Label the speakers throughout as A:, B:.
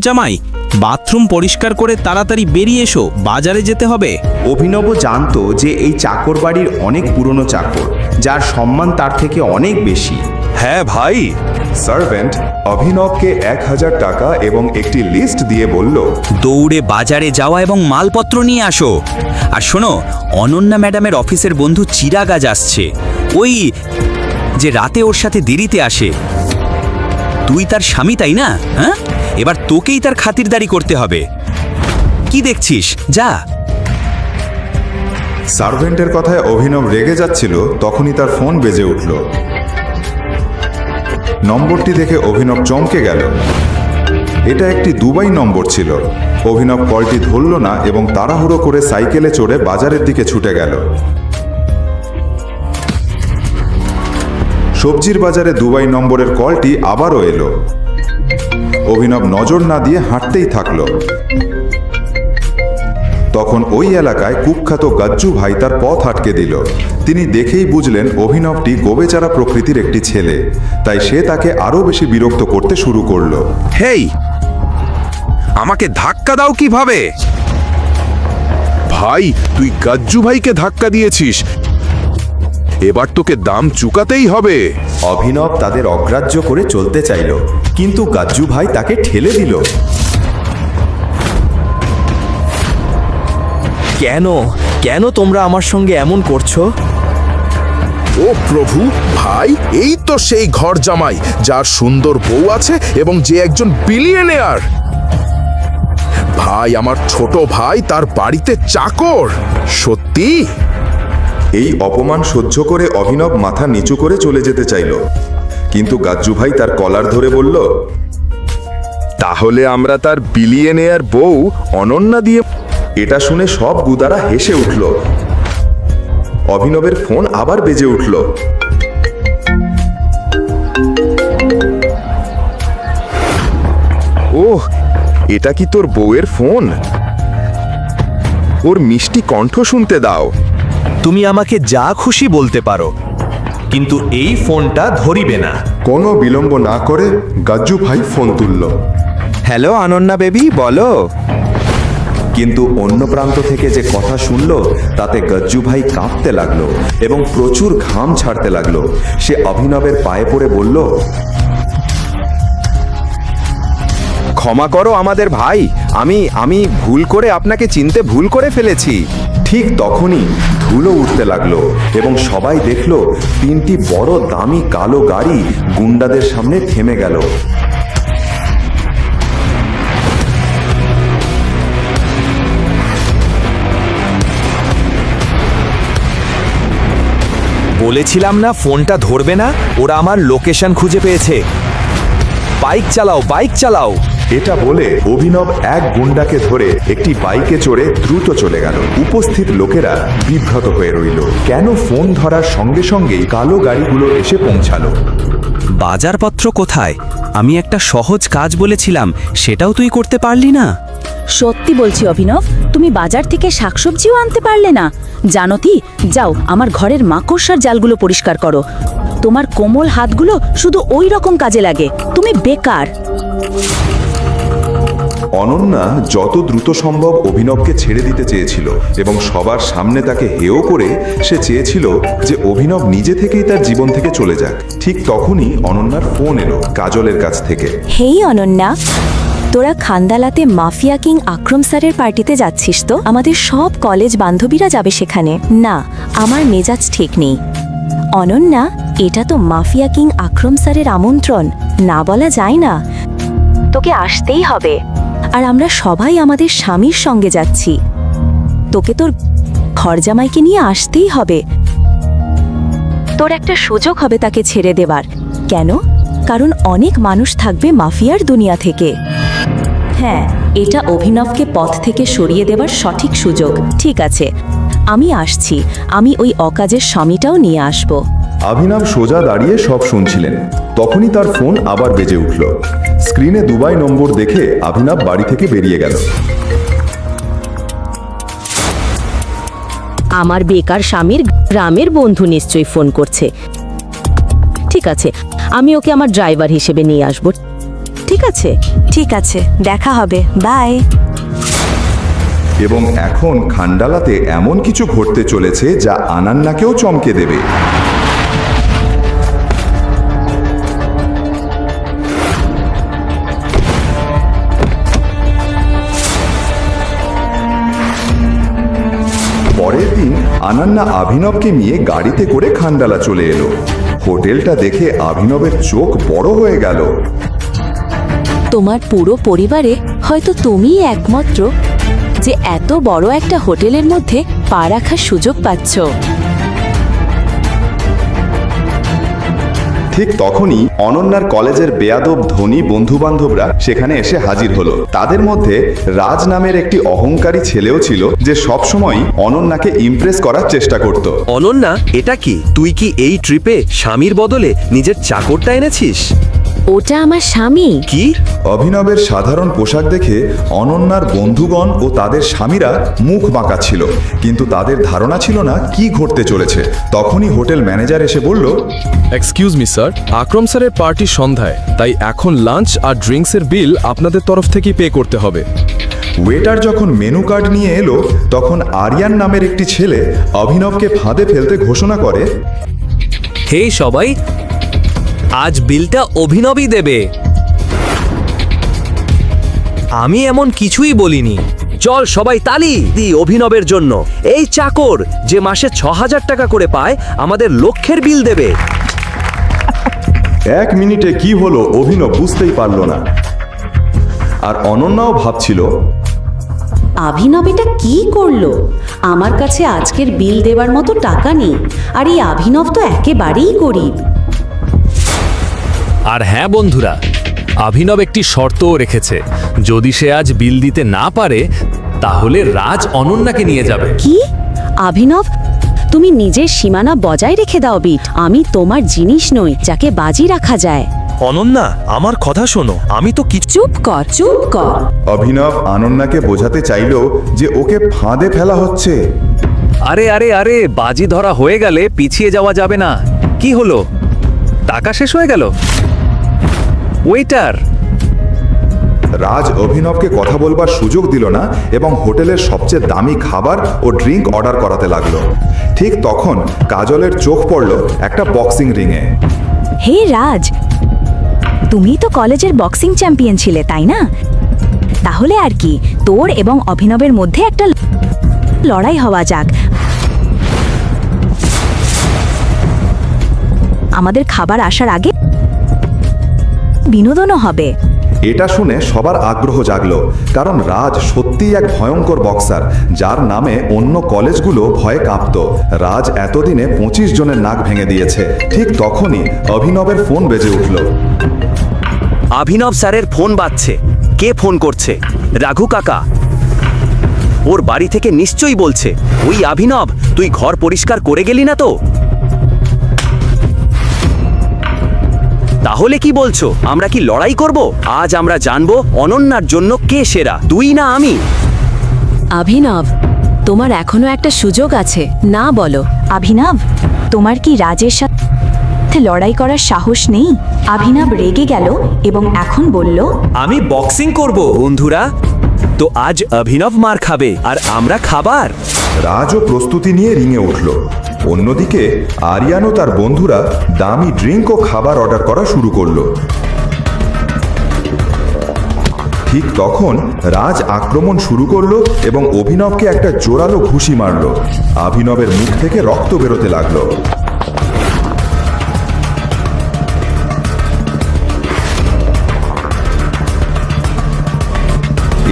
A: জামাই, বাথরুম পরিষ্কার করে তাড়াতাড়ি বেরিয়ে এসো, বাজারে যেতে হবে।
B: অভিনব জানতো যে এই চাকর বাড়ির অনেক পুরনো চাকর, যার সম্মান তার থেকে অনেক বেশি।
C: হ্যাঁ ভাই। সার্ভেন্ট অভিনবকে 1000 টাকা এবং একটি লিস্ট দিয়ে বলল,
D: দৌড়ে বাজারে যাওয়া এবং মালপত্র নিয়ে আসো। আর শোনো, অনন্যা ম্যাডামের অফিসের বন্ধু চিরাগ আজ আসছে, ওই যে রাতে ওর সাথে দেরিতে আসে। তুই তার স্বামী, তাই না? হ্যাঁ, এবার তোকেই তার খাতিরদারি করতে হবে। কি দেখছিস, যা।
C: সার্ভেন্টের কথায় অভিনব রেগে যাচ্ছিল, তখনই তার ফোন বেজে উঠল। নম্বরটি দেখে অভিনব চমকে গেল। এটা একটি দুবাই নম্বর ছিল। অভিনব কলটি ধরল না এবং তাড়াহুড়ো করে সাইকেলে চড়ে বাজারের দিকে ছুটে গেল। সবজির বাজারে দুবাই নম্বরের কলটি আবারও এলো। অভিনব নজর না দিয়ে হাঁটতেই থাকলো। তখন ওই এলাকায় কুখ্যাত গাজ্জু ভাই তার পথ আটকে দিল। তিনি দেখেই বুঝলেন অভিনবটি গোবেচারা প্রকৃতির একটি ছেলে, তাই সে তাকে আরও বেশি বিরক্ত করতে শুরু করলো।
E: হেই, আমাকে ধাক্কা দাও কিভাবে? ভাই, তুই গাজ্জু ভাইকে ধাক্কা দিয়েছিস, এবার তোকে দাম চুকাতেই হবে।
B: অভিনব তাদের অগ্রাহ্য করে চলতে চাইল, কিন্তু গাজ্জু ভাই তাকে ঠেলে দিল।
F: কেন কেন তোমরা আমার সঙ্গে এমন করছো?
E: ও প্রভু, ভাই এই তো সেই ঘর জামাই যার সুন্দর বউ আছে এবং যে একজন বিলিয়নিয়ার। ভাই, আমার ছোট ভাই তার বাড়িতে চাকর। সত্যি?
C: এই অপমান সহ্য করে অভিনব মাথা নিচু করে চলে যেতে চাইল, কিন্তু গাজ্জু ভাই তার কলার ধরে বলল, তাহলে আমরা তার বিলিয়নিয়ার বউ অনন্যা দিয়ে। এটা শুনে সব গুদারা হেসে উঠল। অভিনবের ফোন আবার বেজে উঠল। ওহ, এটা কি তোর বউয়ের ফোন? ওর মিষ্টি কণ্ঠ শুনতে দাও।
F: তুমি আমাকে যা খুশি বলতে পারো, কিন্তু এই ফোনটা ধরিবে না।
C: কোনো বিলম্ব না করে গাজ্জু ভাই ফোন তুলল।
B: হ্যালো অনন্যা বেবি, বলো। কিন্তু অন্য প্রান্ত থেকে যে কথা শুনল তাতে গজ্জু ভাই কাঁপতে লাগলো এবং প্রচুর ঘাম ছাড়তে লাগলো। সে অভিনবের পায়ে পড়ে বলল,
G: ক্ষমা করো আমাদের ভাই, আমি ভুল করে আপনাকে চিনতে ভুল করে ফেলেছি।
B: ঠিক তখনই ধুলো উঠতে লাগলো এবং সবাই দেখলো 3টি বড় দামি কালো গাড়ি গুন্ডাদের সামনে থেমে গেল।
F: বলেছিলাম না ফোনটা ধরবে না? ওরা আমার লোকেশন খুঁজে পেয়েছে। বাইক চালাও, বাইক চালাও।
C: এটা বলে অভিনব এক গুন্ডাকে ধরে একটি বাইকে চড়ে দ্রুত চলে গেল। উপস্থিত লোকেরা বিভ্রাত হয়ে রইল। কেন ফোন ধরার সঙ্গে সঙ্গেই কালো গাড়িগুলো এসে পৌঁছালো?
A: বাজারপত্র কোথায়? আমি একটা সহজ কাজ বলেছিলাম, সেটাও তুই করতে পারলি না।
H: সত্যি বলছি অভিনব, তুমি বাজার থেকে শাকসবজিও আনতে পারলে না। জানো কি, যাও আমার ঘরের মাকড়সার জালগুলো পরিষ্কার করো। তোমার কোমল হাতগুলো শুধু ওই রকম কাজে লাগে। তুমি বেকার।
C: অনন্যা যত দ্রুত সম্ভব অভিনবকে ছেড়ে দিতে চেয়েছিল এবং সবার সামনে তাকে হেয় করে সে চেয়েছিল যে অভিনব নিজে থেকেই তার জীবন থেকে চলে যাক। ঠিক তখনই অনন্যার ফোন এলো কাজলের কাছ থেকে।
H: হেই অনন্যা, তোরা খান্দালাতে মাফিয়া কিং আক্রম স্যারের পার্টিতে যাচ্ছিস তো? আমাদের সব কলেজ বান্ধবীরা যাবে সেখানে। না, আমার মেজাজ ঠিক নেই। অনন্যা, এটা তো মাফিয়া কিং আক্রম স্যারের আমন্ত্রণ, না বলা যায় না। তোকে আসতেই হবে। আর আমরা সবাই আমাদের স্বামীর সঙ্গে যাচ্ছি। তোকে তোর ঘরজামাইকে নিয়ে আসতেই হবে। তোর একটা সুযোগ হবে তাকে ছেড়ে দেবার। কেন? কারণ অনেক মানুষ থাকবে মাফিয়ার দুনিয়া থেকে। হ্যাঁ, এটা অভিনবকে পথ থেকে সরিয়ে দেবার সঠিক সুযোগ। ঠিক আছে, আমি আসছি। আমি ওই অকাজের স্বামীটাও নিয়ে আসব।
C: অভিনব সোজা দাঁড়িয়ে সব শুনছিলেন। তখনই তার ফোন আবার বেজে উঠল। স্ক্রিনে দুবাই নম্বর দেখে অভিনব বাড়ি থেকে বেরিয়ে গেল।
H: আমার বেকার স্বামীর গ্রামের বন্ধু নিশ্চয়ই ফোন করছে। ঠিক আছে, আমি ওকে আমার ড্রাইভার হিসেবে নিয়ে আসব। ঠিক ঠিক আছে? ঠিক আছে, দেখা হবে, বাই।
C: এবং এখন খান্ডালাতে এমন কিছু ঘটতে চলেছে যা আনান্নাকেও চমকে দেবে। পরের দিন আনান্না অভিনবকে নিয়ে গাড়িতে করে খান্ডালা চলে এলো। হোটেলটা দেখে অভিনবের চোখ বড় হয়ে গেল।
H: তোমার পুরো পরিবারে হয়তো তুমিই একমাত্র যে এত বড় একটা হোটেলের মধ্যে পা রাখার সুযোগ পাচ্ছ।
C: ঠিক তখনই অনন্যার কলেজের বেয়াদব ধনী বন্ধুবান্ধবরা সেখানে এসে হাজির হলো। তাদের মধ্যে রাজ নামের একটি অহংকারী ছেলেও ছিল, যে সবসময় অনন্যাকে ইমপ্রেস করার চেষ্টা করত।
F: অনন্যা, এটা কি? তুই কি এই ট্রিপে স্বামীর বদলে নিজের চাকরটা এনেছিস?
H: ওটা আমার স্বামী।
F: কি?
C: অভিনবের সাধারণ পোশাক দেখে অনন্যার বন্ধুগণ ও তাদের স্বামীরা মুখ বাঁকাচ্ছিল, কিন্তু তাদের ধারণা ছিল না কি ঘটতে চলেছে। তখনই হোটেল ম্যানেজার এসে বলল,
I: এক্সকিউজ মি স্যার, আকরম স্যারের পার্টি সন্ধ্যায়, তাই এখন লাঞ্চ আর ড্রিঙ্কসের বিল আপনাদের তরফ থেকেই পে করতে হবে।
C: ওয়েটার যখন মেনু কার্ড নিয়ে এলো, তখন আরিয়ান নামের একটি ছেলে অভিনবকে ফাঁদে ফেলতে ঘোষণা করে,
F: হে সবাই, আজ বিলটা অভিনবই দেবে। আমি এমন কিছুই বলিনি। চল সবাই তালি দি অভিনবের জন্য। এই চাকর যে মাসে ৬,০০০ টাকা করে পায়, আমাদের লক্ষের বিল দেবে।
C: 1 মিনিটে কি হলো অভিনব বুঝতেই পারল না। আর অনন্যাও ভাবছিল,
J: অভিনব এটা কি করলো? আমার কাছে আজকের বিল দেওয়ার মতো টাকা নেই, আর এই অভিনব তো একেবারেই গরিব।
I: আর হ্যাঁ বন্ধুরা, অভিনব একটি শর্তও রেখেছে, যদি সে আজ বিল দিতে না পারে তাহলে রাজ অনন্যাকে নিয়ে যাবে।
J: কি? অভিনব, তুমি নিজের সীমানা বজায় রেখে দাও বিট। আমি তোমার জিনিস নই যাকে বাজি রাখা যায়।
F: অনন্যা, আমার কথা শোনো, আমি তো কিছু।
J: চুপ কর, চুপ কর।
C: অভিনব আনন্যাকে বোঝাতে চাইল যে ওকে ফাঁদে ফেলা হচ্ছে।
F: আরে আরে আরে, বাজি ধরা হয়ে গেলে পিছিয়ে যাওয়া যাবে না। কি হলো? টাকা শেষ হয়ে গেল? ওয়েটার!
C: রাজ অভিনবকে কথা বলবার সুযোগ দিল না এবং হোটেলের সবচেয়ে দামি খাবার ও ড্রিঙ্ক অর্ডার করাতে লাগলো। ঠিক তখন কাজলের চোখ পড়ল একটা বক্সিং রিংয়ে।
H: হে রাজ, তুমি তো কলেজের বক্সিং চ্যাম্পিয়ন ছিলে, তাই না? তাহলে আর কি, তোর এবং অভিনবের মধ্যে একটা লড়াই হওয়া যাক। আমাদের খাবার আসার আগে বিনোদনও হবে।
C: এটা শুনে সবার আগ্রহ জাগলো, কারণ রাজ সত্যিই এক ভয়ঙ্কর বক্সার, যার নামে অন্য কলেজগুলো ভয়ে কাঁপত। রাজ এতদিনে 25 জনের নাক ভেঙে দিয়েছে। ঠিক তখনই অভিনবের ফোন বেজে উঠল।
D: অভিনব স্যারের ফোন বাজছে। কে ফোন করছে? রাঘু কাকা। ওর বাড়ি থেকে নিশ্চয়ই বলছে, ওই অভিনব, তুই ঘর পরিষ্কার করে গেলি না তো? তাহলে কি বলছো, আমরা কি লড়াই করব? আজ আমরা জানবো অনন্যার জন্য কে সেরা, তুই না আমি।
J: অভিনব, তোমার এখনো একটা সুযোগ আছে, না বলো?
H: অভিনব, তোমার কি রাজের সাথে লড়াই করার সাহস নেই? অভিনব রেগে গেল এবং এখন বলল,
F: আমি বক্সিং করব। বন্ধুরা, তো আজ অভিনব মার খাবে আর আমরা খাবার।
C: রাজও প্রস্তুতি নিয়ে রিংয়ে উঠল। অন্যদিকে আরিয়ান ও তার বন্ধুরা দামি ড্রিঙ্ক ও খাবার অর্ডার করা শুরু করলো। ঠিক তখন রাজ আক্রমণ শুরু করলো এবং অভিনবকে একটা জোরালো ঘুষি মারল। অভিনবের মুখ থেকে রক্ত বেরোতে লাগলো।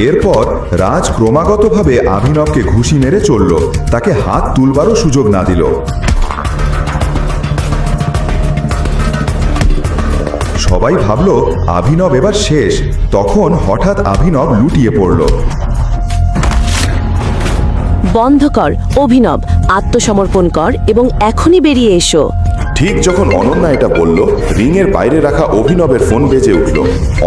C: এরপর রাজ ক্রমাগতভাবে অভিনবকে ঘুষি মেরে চলল, তাকে হাত তুলবারও সুযোগ না দিল। সবাই ভাবল অভিনব এবার শেষ। তখন হঠাৎ অভিনব লুটিয়ে পড়ল।
J: বন্ধ কর অভিনব, আত্মসমর্পণ কর এবং এখনই বেরিয়ে এসো।
C: ঠিক যখন অনন্যা এটা বলল, রিংয়ের বাইরে রাখা অভিনবের ফোন বেজে উঠল।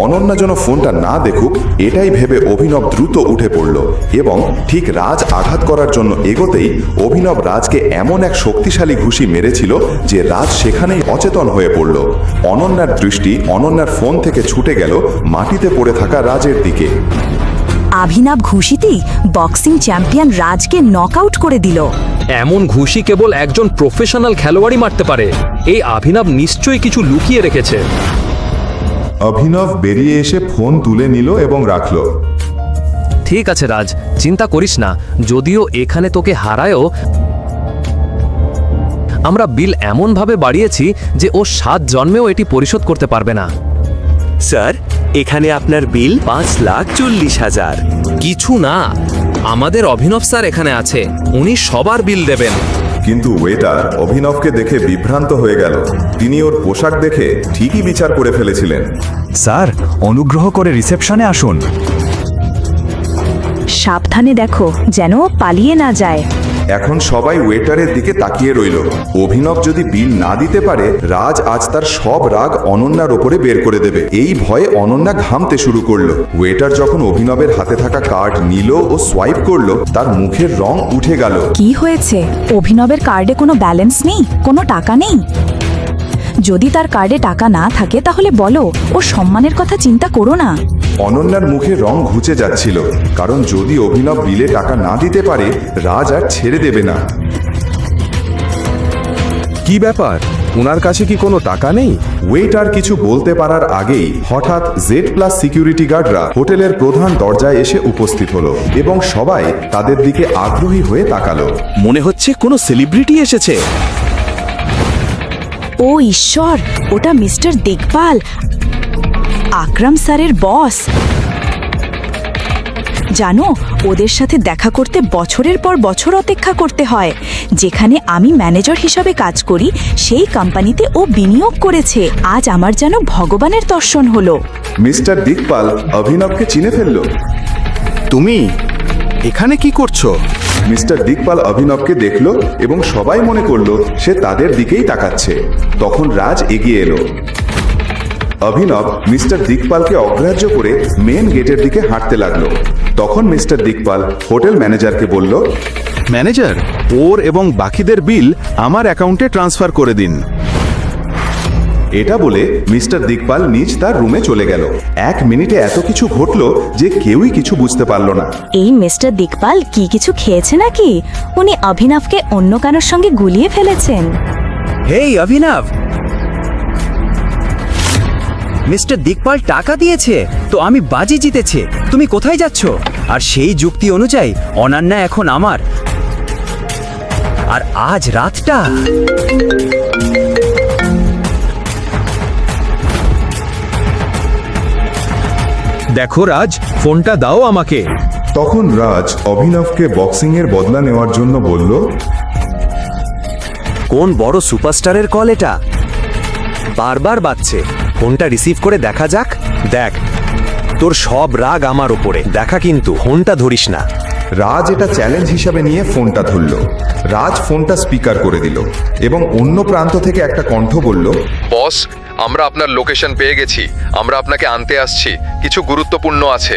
C: অনন্যা যেন ফোনটা না দেখুক এটাই ভেবে অভিনব দ্রুত উঠে পড়ল এবং ঠিক রাজ আঘাত করার জন্য এগোতেই অভিনব রাজকে এমন এক শক্তিশালী ঘুষি মেরেছিল যে রাজ সেখানেই অচেতন হয়ে পড়ল। অনন্যার দৃষ্টি অনন্যার ফোন থেকে ছুটে গেল মাটিতে পড়ে থাকা রাজের দিকে।
H: অভিনব ঘুষিতেই বক্সিং চ্যাম্পিয়ন রাজকে নকআউট করে দিল।
I: এমন ঘুষি কেবল একজন প্রফেশনাল খেলোয়াড়ই মারতে পারে। এই অভিনব নিশ্চয়ই কিছু লুকিয়ে রেখেছে।
C: অভিনব বেরিয়ে এসে ফোন তুলে নিল এবং রাখল।
I: ঠিক আছে রাজ, চিন্তা করিস না। যদিও এখানে তোকে হারায়ও, আমরা বিল এমনভাবে বাড়িয়েছি যে ও 7 জন্মেও এটি পরিশোধ করতে পারবে না।
A: স্যার, এখানে আপনার বিল 5,40,000।
I: কিছু না, আমাদের অভিনব স্যার এখানে আছে, উনি সবার বিল দেবেন।
C: কিন্তু ওয়েটার অভিনবকে দেখে বিভ্রান্ত হয়ে গেল। তিনি ওর পোশাক দেখে ঠিকই বিচার করে ফেলেছিলেন।
A: স্যার, অনুগ্রহ করে রিসেপশনে আসুন।
H: সাবধানে দেখো যেন ও পালিয়ে না যায়।
C: এখন সবাই ওয়েটারের দিকে তাকিয়ে রইল। অভিনব যদি বিল না দিতে পারে, রাজ আজ তার সব রাগ অনন্যার ওপরে বের করে দেবে। এই ভয়ে অনন্যা ঘামতে শুরু করলো। ওয়েটার যখন অভিনবের হাতে থাকা কার্ড নিল ও সোয়াইপ করলো, তার মুখের রং উঠে গেল।
H: কি হয়েছে? অভিনবের কার্ডে কোনো ব্যালেন্স নেই, কোনো টাকা নেই? যদি তার কার্ডে টাকা না থাকে তাহলে বলো, ওর সম্মানের কথা চিন্তা করো না।
C: অনন্যার মুখে রং ঘুচে যাচ্ছিল, কারণ যদি অভিনব বিলে টাকা না দিতে পারে, রাজ আর ছেড়ে দেবে না।
E: কি ব্যাপার, ওনার কাছে কি কোনো টাকা নেই?
C: ওয়েটার কিছু বলতে পারার আগেই হঠাৎ Z+ সিকিউরিটি গার্ডরা হোটেলের প্রধান দরজায় এসে উপস্থিত হলো এবং সবাই তাদের দিকে আগ্রহী হয়ে তাকালো।
F: মনে হচ্ছে কোনো সেলিব্রিটি এসেছে।
H: ও ঈশ্বর, ওটা মিস্টার দেখভাল, আকরাম স্যারের বস। জানো, ওদের সাথে দেখা করতে বছরের পর বছর অপেক্ষা করতে হয়। যেখানে আমি ম্যানেজার হিসাবে কাজ করি, সেই কোম্পানিতে ও বিনিয়োগ করেছে। আজ আমার যেন ভগবানের দর্শন হলো।
C: মিস্টার দিকপাল অভিনবকে চিনে ফেলল।
E: তুমি এখানে কি করছো?
C: মিস্টার দিকপাল অভিনবকে দেখল এবং সবাই মনে করলো সে তাদের দিকেই তাকাচ্ছে। তখন রাজ এগিয়ে এলো। অভিনব মিস্টার দিকপালকে অগ্রাহ্য করে মেন গেটের দিকে হাঁটতে লাগলো। তখন মিস্টার দিকপাল হোটেল ম্যানেজারকে বলল,
E: ম্যানেজার, ওর এবং বাকিদের বিল আমার অ্যাকাউন্টে ট্রান্সফার করে দিন।
C: এটা বলে মিস্টার দিকপাল নিজ তার রুমে চলে গেল। 1 মিনিটে এত কিছু ঘটলো যে কেউই কিছু বুঝতে পারল না।
H: এই মিস্টার দেখভাল কি কিছু খেয়েছে নাকি? উনি অভিনবকে অন্য কারোর সঙ্গে গুলিয়ে ফেলেছেন।
D: হেই অভিনব, মিস্টার দিকপাল টাকা দিয়েছে তো আমি বাজি জিতেছে। তুমি কোথায় যাচ্ছ? আর সেই যুক্তি অনুযায়ী অনন্যা এখন আমার। আর আজ রাতটা
E: দেখো রাজ, ফোনটা দাও আমাকে।
C: তখন রাজ অভিনবকে বক্সিংয়ের বদলা নেওয়ার জন্য বলল,
A: কোন বড় সুপারস্টারের কল এটা? বারবার বাজছে। ফোনটা রিসিভ করে দেখা যাক। দেখ, তোর সব রাগ আমার ওপরে। দেখা কিন্তু ফোনটা ধরিস না।
C: রাজ এটা চ্যালেঞ্জ হিসাবে নিয়ে ফোনটা ধরল। রাজ ফোনটা স্পিকার করে দিল এবং অন্য প্রান্ত থেকে একটা কণ্ঠ বলল,
K: বস, আমরা আপনার লোকেশন পেয়ে গেছি। আমরা আপনাকে আনতে আসছি। কিছু গুরুত্বপূর্ণ আছে।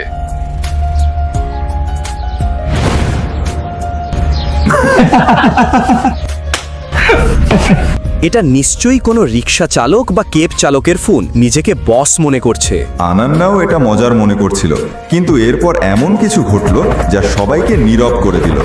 A: এটা নিশ্চয়ই কোনো রিক্সা চালক বা কেব চালকের ফোন। নিজেকে বস মনে করছে।
C: আনান্নাও এটা মজার মনে করছিল, কিন্তু এরপর এমন কিছু ঘটল যা সবাইকে নীরব করে দিল।